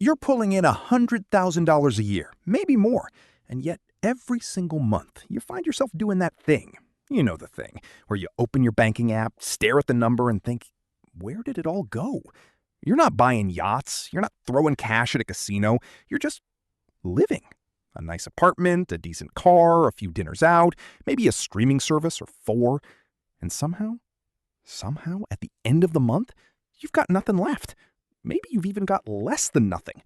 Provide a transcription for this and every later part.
You're pulling in $100,000 a year, maybe more, and yet every single month you find yourself doing that thing. You know the thing, where you open your banking app, stare at the number, and think, where did it all go? You're not buying yachts, you're not throwing cash at a casino, you're just living. A nice apartment, a decent car, a few dinners out, maybe a streaming service or 4. And somehow, at the end of the month, you've got nothing left. Maybe you've even got less than nothing.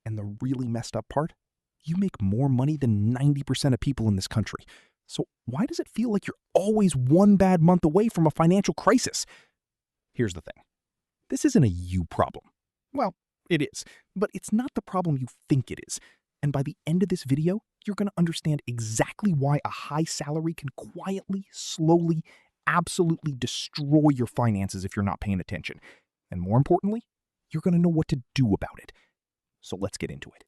And the really messed up part? You make more money than 90% of people in this country. So why does it feel like you're always one bad month away from a financial crisis? Here's the thing. This isn't a you problem. Well, it is, but it's not the problem you think it is. And by the end of this video, you're going to understand exactly why a high salary can quietly, slowly, absolutely destroy your finances if you're not paying attention. And more importantly, you're going to know what to do about it. So let's get into it.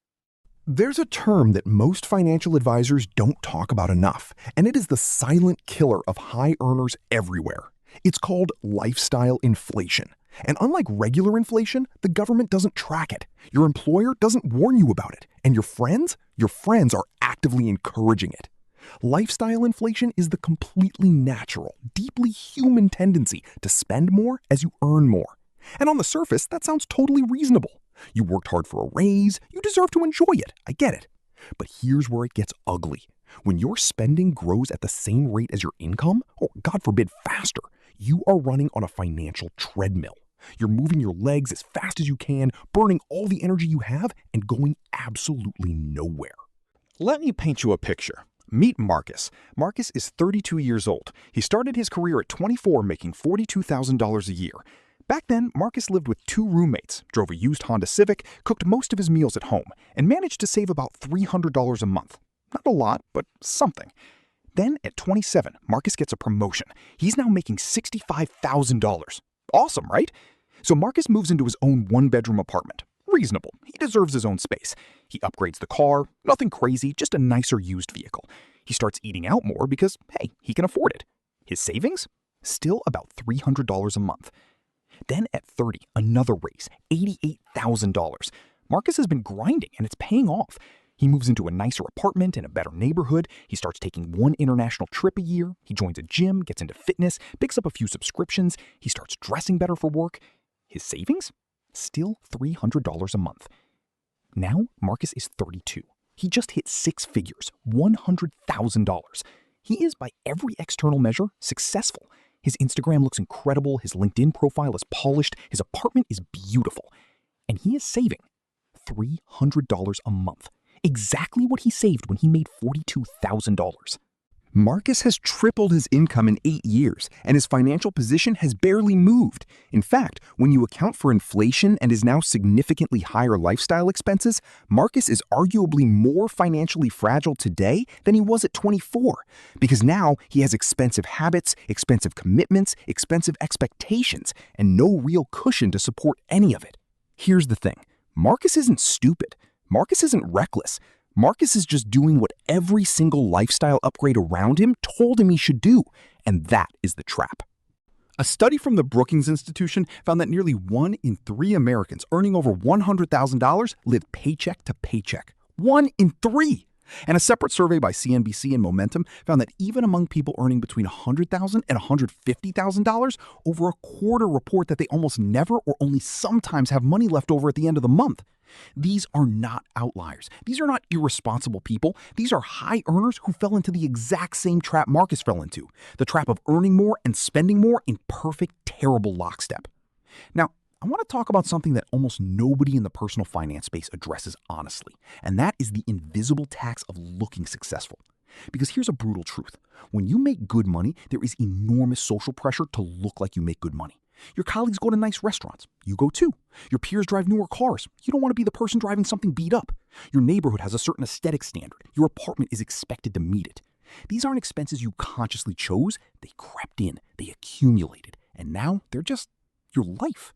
There's a term that most financial advisors don't talk about enough, and it is the silent killer of high earners everywhere. It's called lifestyle inflation. And unlike regular inflation, the government doesn't track it. Your employer doesn't warn you about it. And your friends are actively encouraging it. Lifestyle inflation is the completely natural, deeply human tendency to spend more as you earn more. And on the surface, that sounds totally reasonable. You worked hard for a raise, you deserve to enjoy it, I get it. But here's where it gets ugly. When your spending grows at the same rate as your income, or God forbid faster, you are running on a financial treadmill. You're moving your legs as fast as you can, burning all the energy you have, and going absolutely nowhere. Let me paint you a picture. Meet Marcus. Marcus is 32 years old. He started his career at 24, making $42,000 a year. Back then, Marcus lived with 2 roommates, drove a used Honda Civic, cooked most of his meals at home, and managed to save about $300 a month. Not a lot, but something. Then, at 27, Marcus gets a promotion. He's now making $65,000. Awesome, right? So Marcus moves into his own 1-bedroom apartment. Reasonable. He deserves his own space. He upgrades the car. Nothing crazy, just a nicer used vehicle. He starts eating out more because, hey, he can afford it. His savings? Still about $300 a month. Then at 30, another raise, $88,000. Marcus has been grinding and it's paying off. He moves into a nicer apartment in a better neighborhood. He starts taking 1 international trip a year. He joins a gym, gets into fitness, picks up a few subscriptions. He starts dressing better for work. His savings? Still $300 a month. Now, Marcus is 32. He just hit 6 figures, $100,000. He is, by every external measure, successful. His Instagram looks incredible, his LinkedIn profile is polished, his apartment is beautiful. And he is saving $300 a month. Exactly what he saved when he made $42,000. Marcus has tripled his income in 8 years, and his financial position has barely moved. In fact, when you account for inflation and his now significantly higher lifestyle expenses, Marcus is arguably more financially fragile today than he was at 24, because now he has expensive habits, expensive commitments, expensive expectations, and no real cushion to support any of it. Here's the thing. Marcus isn't stupid. Marcus isn't reckless. Marcus is just doing what every single lifestyle upgrade around him told him he should do, and that is the trap. A study from the Brookings Institution found that nearly 1 in 3 Americans earning over $100,000 live paycheck to paycheck. 1 in 3! And a separate survey by CNBC and Momentum found that even among people earning between $100,000 and $150,000, over a quarter report that they almost never or only sometimes have money left over at the end of the month. These are not outliers. These are not irresponsible people. These are high earners who fell into the exact same trap Marcus fell into, the trap of earning more and spending more in perfect, terrible lockstep. Now, I want to talk about something that almost nobody in the personal finance space addresses honestly, and that is the invisible tax of looking successful. Because here's a brutal truth. When you make good money, there is enormous social pressure to look like you make good money. Your colleagues go to nice restaurants. You go too. Your peers drive newer cars. You don't want to be the person driving something beat up. Your neighborhood has a certain aesthetic standard. Your apartment is expected to meet it. These aren't expenses you consciously chose. They crept in. They accumulated. And now they're just your life.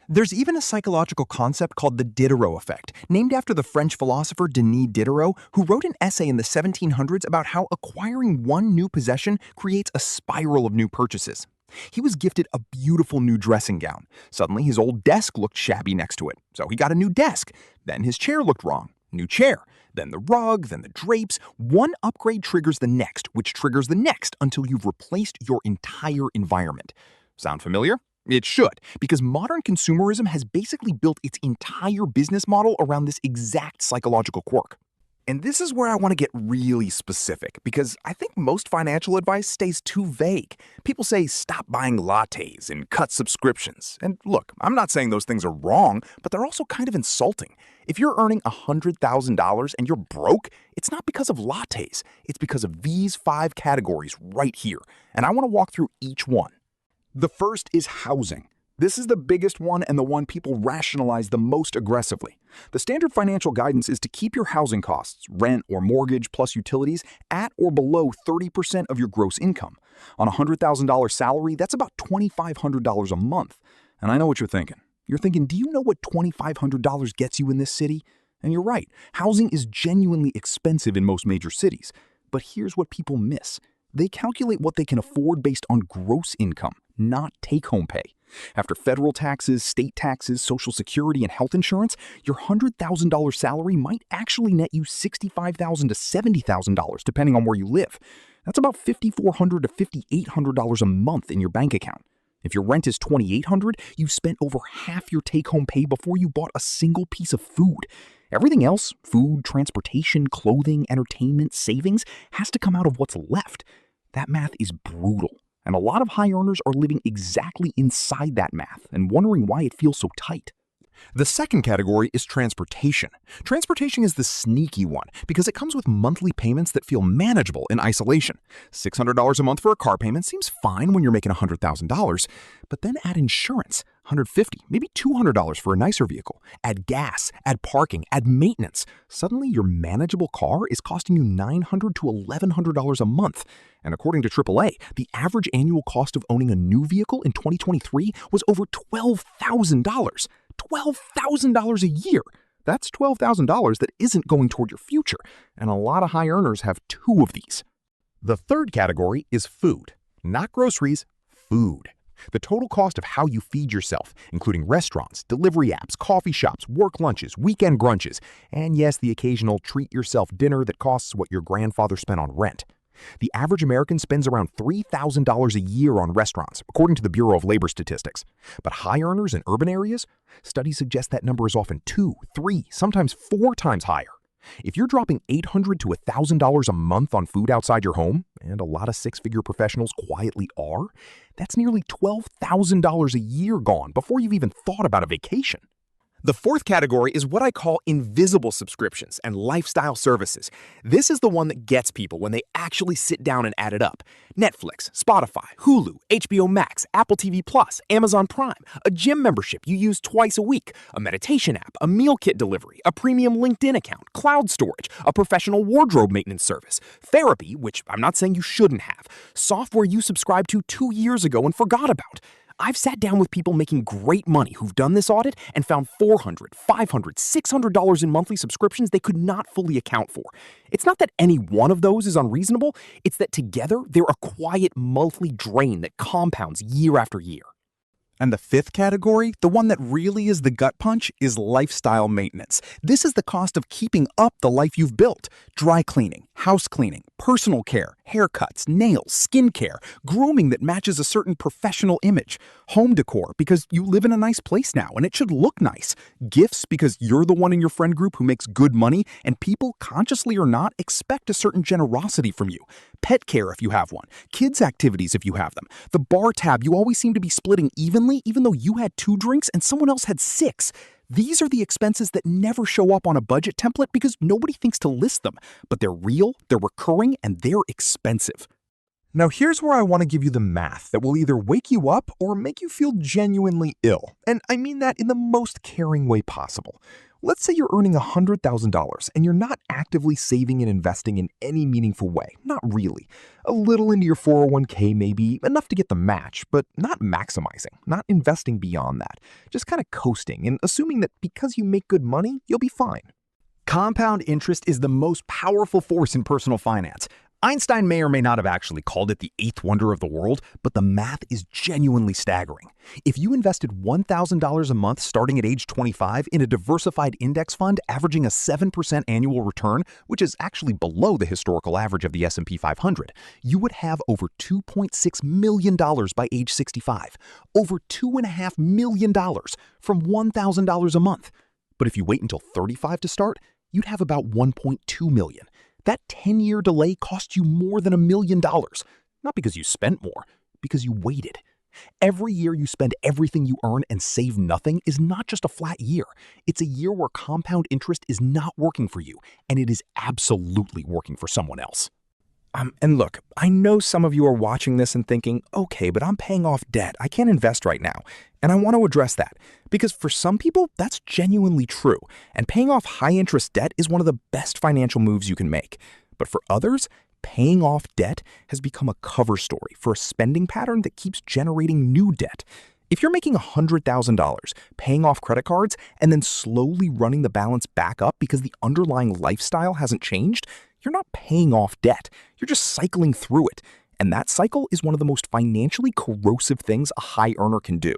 There's even a psychological concept called the Diderot Effect, named after the French philosopher Denis Diderot, who wrote an essay in the 1700s about how acquiring one new possession creates a spiral of new purchases. He was gifted a beautiful new dressing gown. Suddenly, his old desk looked shabby next to it, so he got a new desk. Then his chair looked wrong. New chair. Then the rug, then the drapes. One upgrade triggers the next, which triggers the next until you've replaced your entire environment. Sound familiar? It should, because modern consumerism has basically built its entire business model around this exact psychological quirk. And this is where I want to get really specific, because I think most financial advice stays too vague. People say stop buying lattes and cut subscriptions. And look, I'm not saying those things are wrong, but they're also kind of insulting. If you're earning $100,000 and you're broke, it's not because of lattes. It's because of these 5 categories right here. And I want to walk through each one. The first is housing. This is the biggest one and the one people rationalize the most aggressively. The standard financial guidance is to keep your housing costs, rent or mortgage plus utilities, at or below 30% of your gross income. On a $100,000 salary, that's about $2,500 a month. And I know what you're thinking. You're thinking, do you know what $2,500 gets you in this city? And you're right, housing is genuinely expensive in most major cities. But here's what people miss. They calculate what they can afford based on gross income, not take-home pay. After federal taxes, state taxes, Social Security, and health insurance, your $100,000 salary might actually net you $65,000 to $70,000, depending on where you live. That's about $5,400 to $5,800 a month in your bank account. If your rent is $2,800, you spent over half your take-home pay before you bought a single piece of food. Everything else, food, transportation, clothing, entertainment, savings, has to come out of what's left. That math is brutal. And a lot of high earners are living exactly inside that math and wondering why it feels so tight. The second category is transportation. Transportation is the sneaky one because it comes with monthly payments that feel manageable in isolation. $600 a month for a car payment seems fine when you're making $100,000, but then add insurance, $150, maybe $200 for a nicer vehicle. Add gas, add parking, add maintenance. Suddenly your manageable car is costing you $900 to $1,100 a month. And according to AAA, the average annual cost of owning a new vehicle in 2023 was over $12,000. $12,000 a year. That's $12,000 that isn't going toward your future, and a lot of high earners have 2 of these. The third category is food. Not groceries, food. The total cost of how you feed yourself, including restaurants, delivery apps, coffee shops, work lunches, weekend brunches, and yes, the occasional treat-yourself dinner that costs what your grandfather spent on rent. The average American spends around $3,000 a year on restaurants, according to the Bureau of Labor Statistics. But high earners in urban areas? Studies suggest that number is often 2, 3, sometimes 4 times higher. If you're dropping $800 to $1,000 a month on food outside your home, and a lot of 6-figure professionals quietly are, that's nearly $12,000 a year gone before you've even thought about a vacation. The fourth category is what I call invisible subscriptions and lifestyle services. This is the one that gets people when they actually sit down and add it up. Netflix, Spotify, Hulu, HBO Max, Apple TV+, Amazon Prime, a gym membership you use twice a week, a meditation app, a meal kit delivery, a premium LinkedIn account, cloud storage, a professional wardrobe maintenance service, therapy, which I'm not saying you shouldn't have, software you subscribed to 2 years ago and forgot about. I've sat down with people making great money who've done this audit and found $400, $500, $600 in monthly subscriptions they could not fully account for. It's not that any one of those is unreasonable, it's that together they're a quiet monthly drain that compounds year after year. And the fifth category, the one that really is the gut punch, is lifestyle maintenance. This is the cost of keeping up the life you've built. Dry cleaning, house cleaning, personal care, haircuts, nails, skincare, grooming that matches a certain professional image, home decor because you live in a nice place now and it should look nice, gifts because you're the one in your friend group who makes good money and people, consciously or not, expect a certain generosity from you, pet care if you have one, kids' activities if you have them, the bar tab you always seem to be splitting evenly even though you had 2 drinks and someone else had 6. These are the expenses that never show up on a budget template because nobody thinks to list them, but they're real, they're recurring, and they're expensive. Now here's where I want to give you the math that will either wake you up or make you feel genuinely ill, and I mean that in the most caring way possible. Let's say you're earning $100,000 and you're not actively saving and investing in any meaningful way. Not really. A little into your 401k maybe, enough to get the match, but not maximizing, not investing beyond that. Just kind of coasting and assuming that because you make good money, you'll be fine. Compound interest is the most powerful force in personal finance. Einstein may or may not have actually called it the eighth wonder of the world, but the math is genuinely staggering. If you invested $1,000 a month starting at age 25 in a diversified index fund averaging a 7% annual return, which is actually below the historical average of the S&P 500, you would have over $2.6 million by age 65. Over $2.5 million from $1,000 a month. But if you wait until 35 to start, you'd have about $1.2 million. That 10-year delay cost you more than $1 million. Not because you spent more, because you waited. Every year you spend everything you earn and save nothing is not just a flat year. It's a year where compound interest is not working for you, and it is absolutely working for someone else. And look, I know some of you are watching this and thinking, okay, but I'm paying off debt. I can't invest right now. And I want to address that because for some people, that's genuinely true. And paying off high-interest debt is one of the best financial moves you can make. But for others, paying off debt has become a cover story for a spending pattern that keeps generating new debt. If you're making $100,000, paying off credit cards, and then slowly running the balance back up because the underlying lifestyle hasn't changed, you're not paying off debt. You're just cycling through it. And that cycle is one of the most financially corrosive things a high earner can do.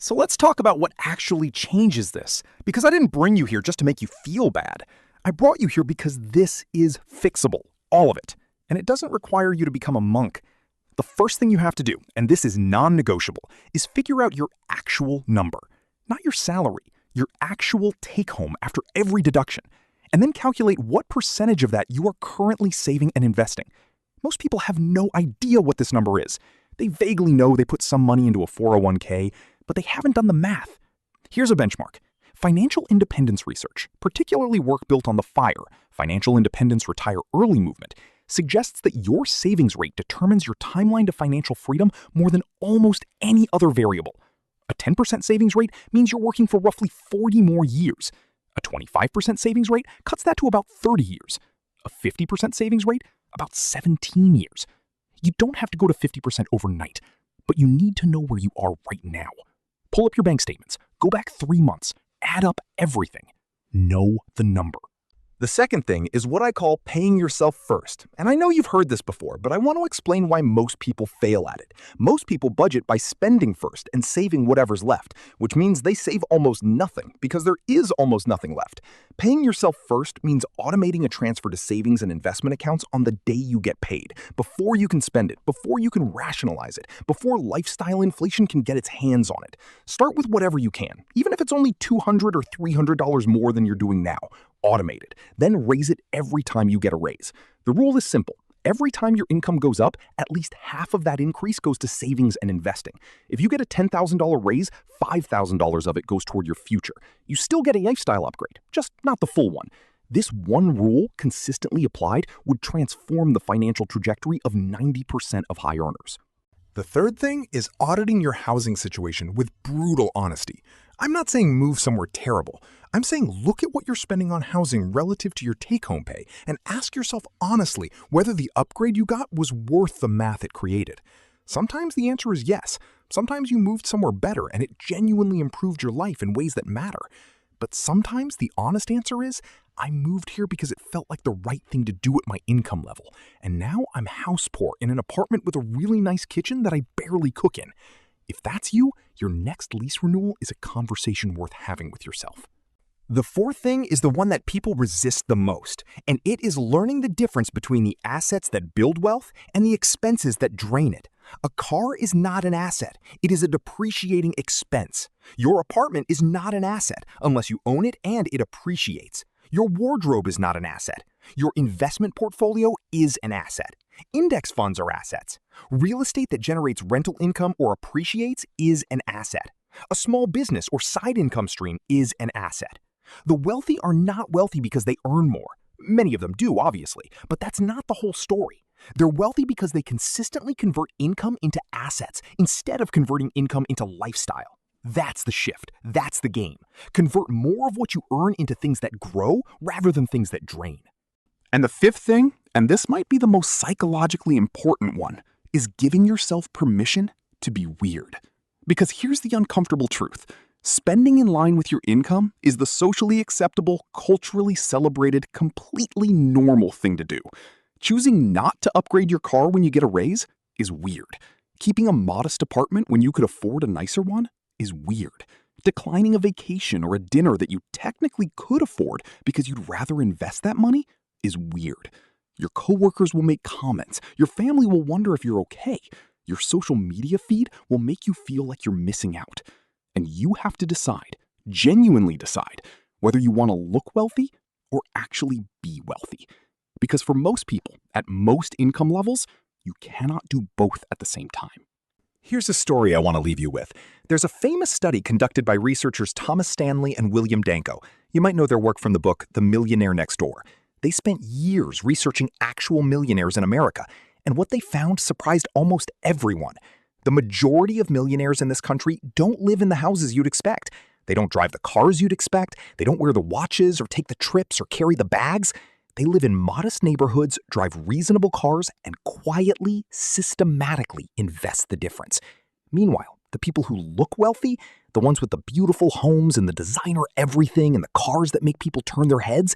So let's talk about what actually changes this. Because I didn't bring you here just to make you feel bad. I brought you here because this is fixable. All of it. And it doesn't require you to become a monk. The first thing you have to do, and this is non-negotiable, is figure out your actual number. Not your salary, your actual take-home after every deduction. And then calculate what percentage of that you are currently saving and investing. Most people have no idea what this number is. They vaguely know they put some money into a 401k, but they haven't done the math. Here's a benchmark. Financial independence research, particularly work built on the FIRE, Financial Independence Retire Early movement, suggests that your savings rate determines your timeline to financial freedom more than almost any other variable. A 10% savings rate means you're working for roughly 40 more years. A 25% savings rate cuts that to about 30 years. A 50% savings rate, about 17 years. You don't have to go to 50% overnight, but you need to know where you are right now. Pull up your bank statements, go back 3 months, add up everything. Know the number. The second thing is what I call paying yourself first. And I know you've heard this before, but I want to explain why most people fail at it. Most people budget by spending first and saving whatever's left, which means they save almost nothing because there is almost nothing left. Paying yourself first means automating a transfer to savings and investment accounts on the day you get paid, before you can spend it, before you can rationalize it, before lifestyle inflation can get its hands on it. Start with whatever you can, even if it's only $200 or $300 more than you're doing now. Automate it, then raise it every time you get a raise. The rule is simple. Every time your income goes up, at least half of that increase goes to savings and investing. If you get a $10,000 raise, $5,000 of it goes toward your future. You still get a lifestyle upgrade, just not the full one. This one rule, consistently applied, would transform the financial trajectory of 90% of high earners. The third thing is auditing your housing situation with brutal honesty. I'm not saying move somewhere terrible. I'm saying look at what you're spending on housing relative to your take-home pay and ask yourself honestly whether the upgrade you got was worth the math it created. Sometimes the answer is yes. Sometimes you moved somewhere better and it genuinely improved your life in ways that matter. But sometimes the honest answer is, I moved here because it felt like the right thing to do at my income level. And now I'm house poor in an apartment with a really nice kitchen that I barely cook in. If that's you, your next lease renewal is a conversation worth having with yourself. The fourth thing is the one that people resist the most, and it is learning the difference between the assets that build wealth and the expenses that drain it. A car is not an asset. It is a depreciating expense. Your apartment is not an asset unless you own it and it appreciates. Your wardrobe is not an asset. Your investment portfolio is an asset. Index funds are assets. Real estate that generates rental income or appreciates is an asset. A small business or side income stream is an asset. The wealthy are not wealthy because they earn more. Many of them do, obviously, but that's not the whole story. They're wealthy because they consistently convert income into assets instead of converting income into lifestyle. That's the shift. That's the game. Convert more of what you earn into things that grow rather than things that drain. And the fifth thing, and this might be the most psychologically important one, is giving yourself permission to be weird. Because here's the uncomfortable truth. Spending in line with your income is the socially acceptable, culturally celebrated, completely normal thing to do. Choosing not to upgrade your car when you get a raise is weird. Keeping a modest apartment when you could afford a nicer one is weird. Declining a vacation or a dinner that you technically could afford because you'd rather invest that money is weird. Your coworkers will make comments. Your family will wonder if you're okay. Your social media feed will make you feel like you're missing out. And you have to decide, genuinely decide, whether you want to look wealthy or actually be wealthy. Because for most people, at most income levels, you cannot do both at the same time. Here's a story I want to leave you with. There's a famous study conducted by researchers Thomas Stanley and William Danko. You might know their work from the book The Millionaire Next Door. They spent years researching actual millionaires in America, and what they found surprised almost everyone. The majority of millionaires in this country don't live in the houses you'd expect. They don't drive the cars you'd expect. They don't wear the watches or take the trips or carry the bags. They live in modest neighborhoods, drive reasonable cars, and quietly, systematically invest the difference. Meanwhile, the people who look wealthy, the ones with the beautiful homes and the designer everything and the cars that make people turn their heads,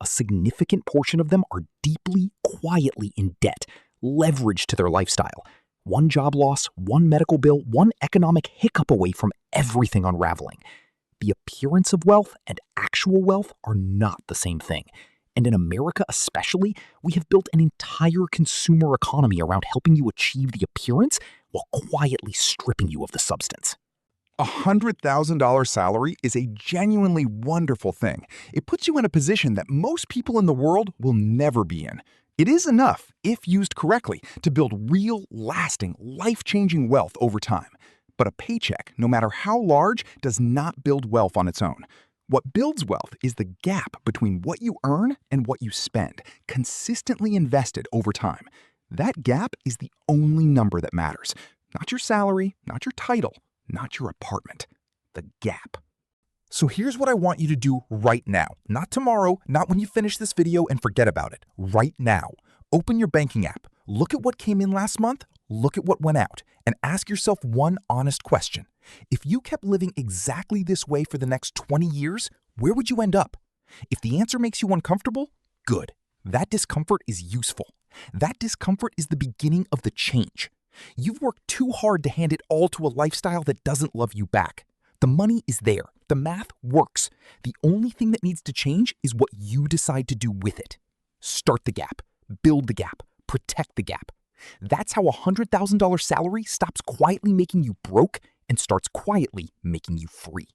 a significant portion of them are deeply, quietly in debt, leveraged to their lifestyle. One job loss, one medical bill, one economic hiccup away from everything unraveling. The appearance of wealth and actual wealth are not the same thing. And in America especially, we have built an entire consumer economy around helping you achieve the appearance while quietly stripping you of the substance. A $100,000 salary is a genuinely wonderful thing. It puts you in a position that most people in the world will never be in. It is enough, if used correctly, to build real, lasting, life-changing wealth over time. But a paycheck, no matter how large, does not build wealth on its own. What builds wealth is the gap between what you earn and what you spend, consistently invested over time. That gap is the only number that matters. Not your salary, not your title, not your apartment. The gap. So here's what I want you to do right now. Not tomorrow, not when you finish this video and forget about it. Right now. Open your banking app. Look at what came in last month, look at what went out, and ask yourself one honest question. If you kept living exactly this way for the next 20 years, where would you end up? If the answer makes you uncomfortable, good. That discomfort is useful. That discomfort is the beginning of the change. You've worked too hard to hand it all to a lifestyle that doesn't love you back. The money is there. The math works. The only thing that needs to change is what you decide to do with it. Start the gap. Build the gap. Protect the gap. That's how a $100,000 salary stops quietly making you broke and starts quietly making you free.